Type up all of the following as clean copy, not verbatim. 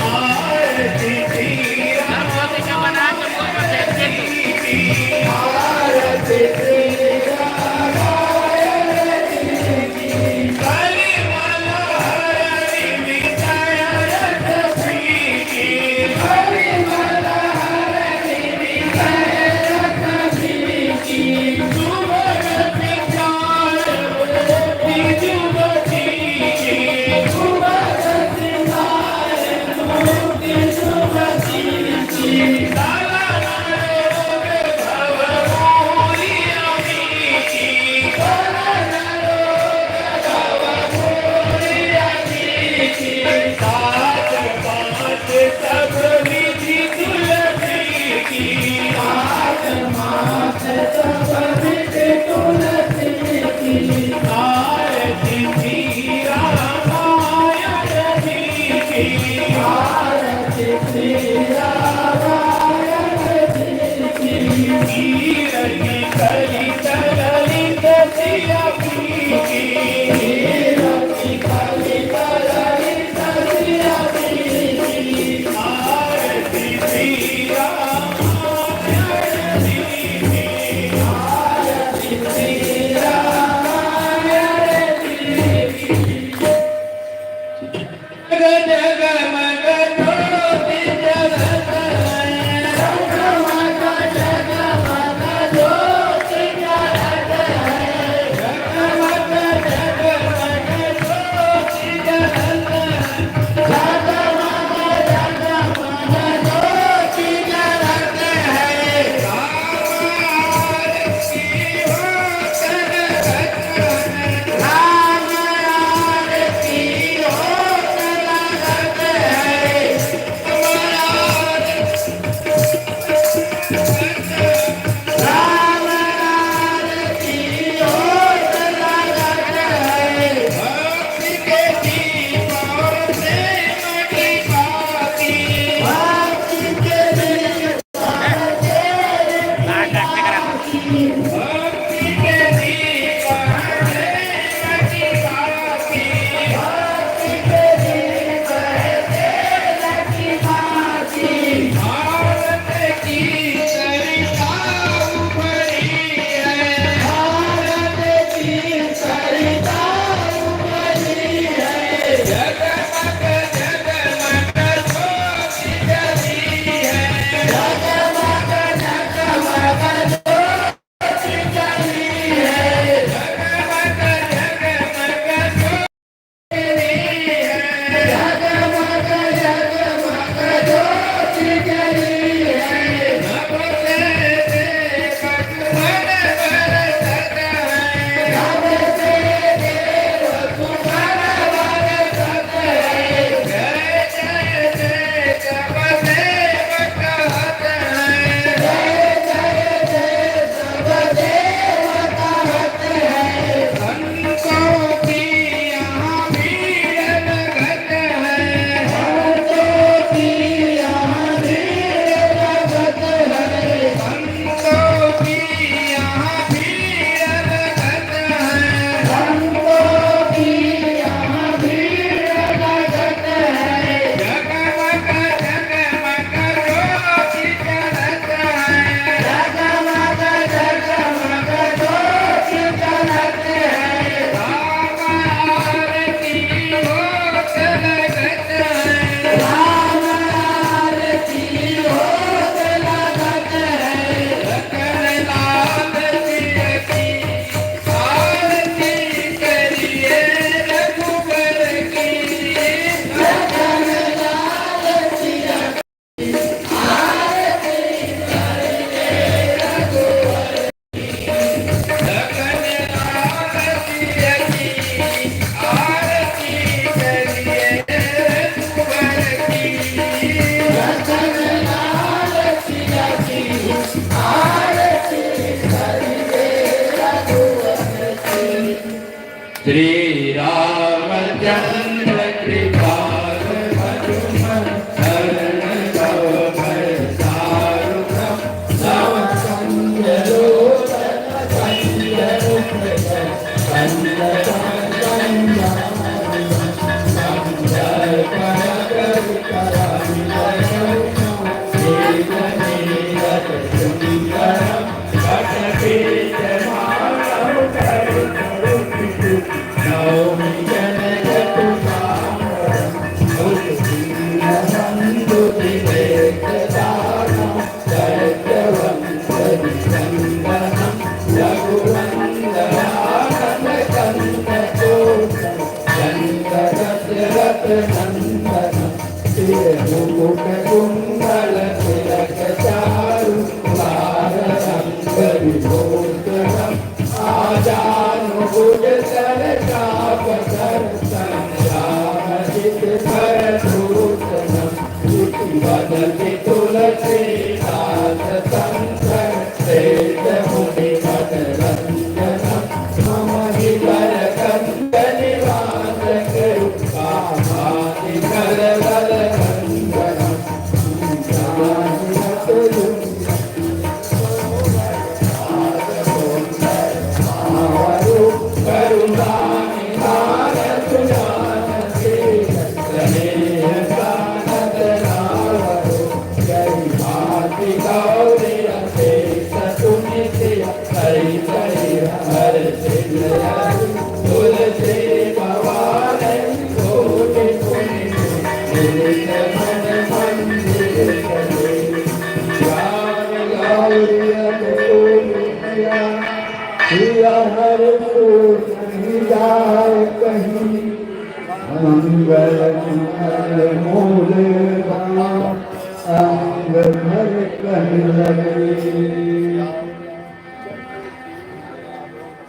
Oh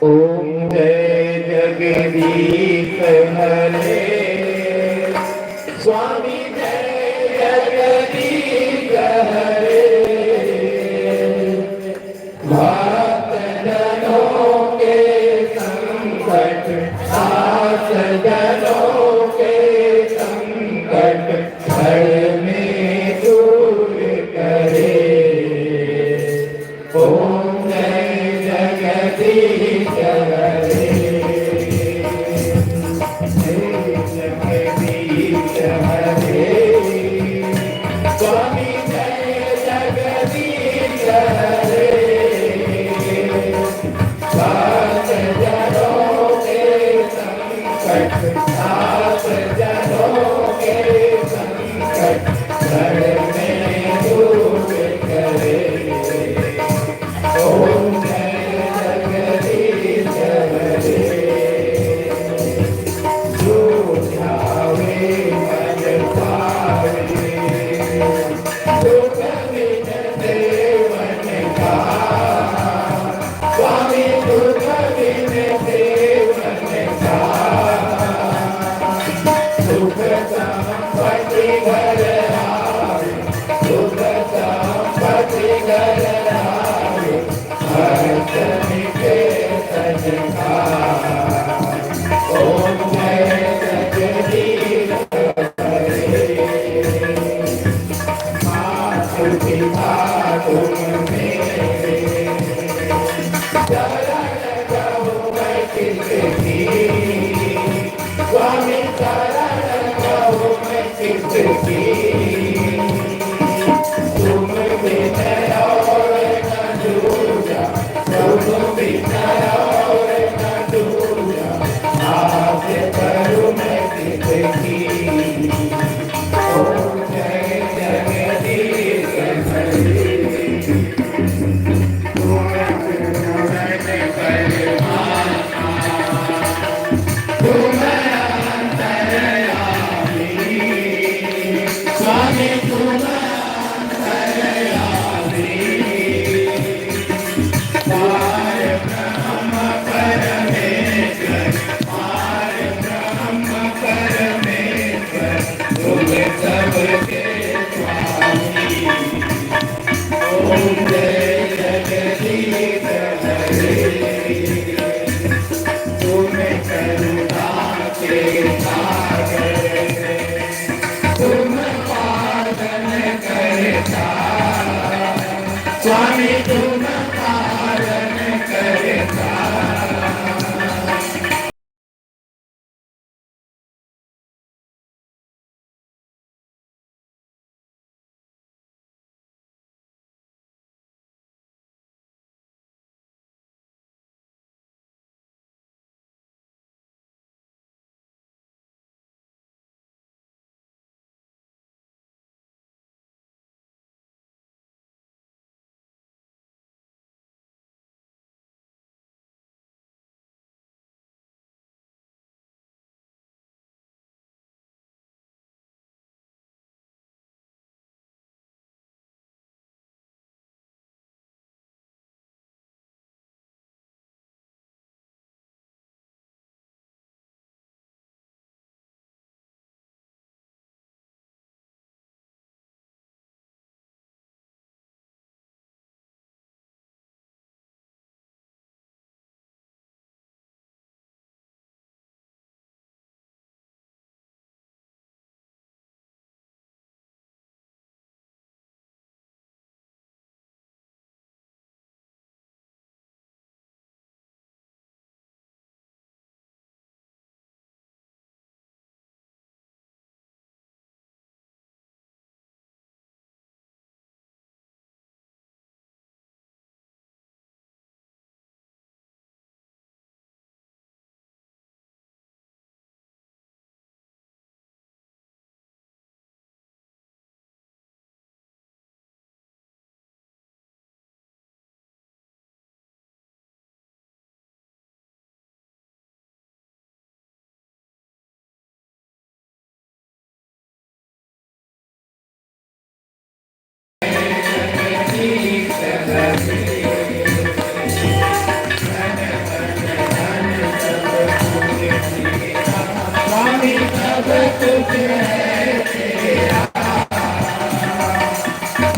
ओम जय जगदीश हरे स्वामी जय जगदीश हरे भक्त जनों के संकट सास जनों के संकट क्षण में दूर करे। ओम जय जगदीश हरे जगदीश हरे स्वामी जय जगदीश हरे सास जनों के संकट सास जनों के संकट क्षण में दूर करे। ओम जय जगदीश हरे जो ध्यावे मन पावे दुख बिन सेवन का स्वामी दुख बिन सेवन का सुख संपत्ति घर आवे सुख संपत्ति घर आवे हर्ष मिटे तन का। ओम जय जगदीश हरे मातु पिता तुम मेरे चरण कहो मैं किसकी स्वामी चरण कहो मैं किसकी तुम बिन और न दूजा तुम बिन और न दूजा आप करूँ मैं किसकी। ओम जय जगदीश हरे तुम स्वामी तुम पार ब्रह्म परमेश्वर पार ब्रह्म परमेश्वर तुम सबके स्वामी। ओम जय जगदीश हरे तुम करुणा के सागर तुम पालन करता स्वामी तुम पालन करता।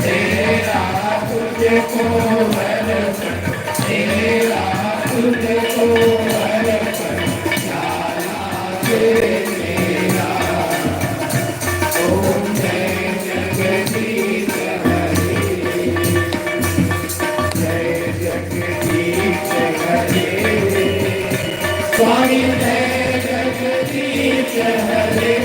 तेरा तुझको अर्पण, तेरा तुझको अर्पण, लाला तेरा। ओम जय जगदीश हरे, जय जगदीश हरे, स्वामी जय जगदीश हरे।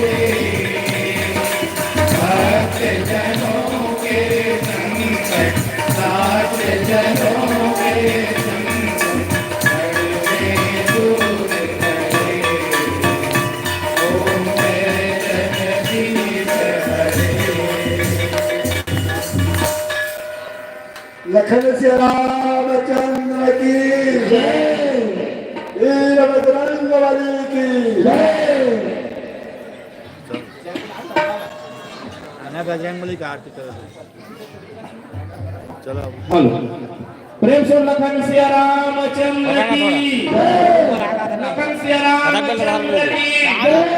भक्त जनों के संकट, साथ जनों के संकट, हरने दूर करे। ओम जय जगदीश हरे। लखन से रामचंद्र की जय, वीर बजरंग बली की जय। बजरंगबली का आरती करो। चलो प्रेम से लखन सिया रामचंद्र की, लखन सिया रामचंद्र की।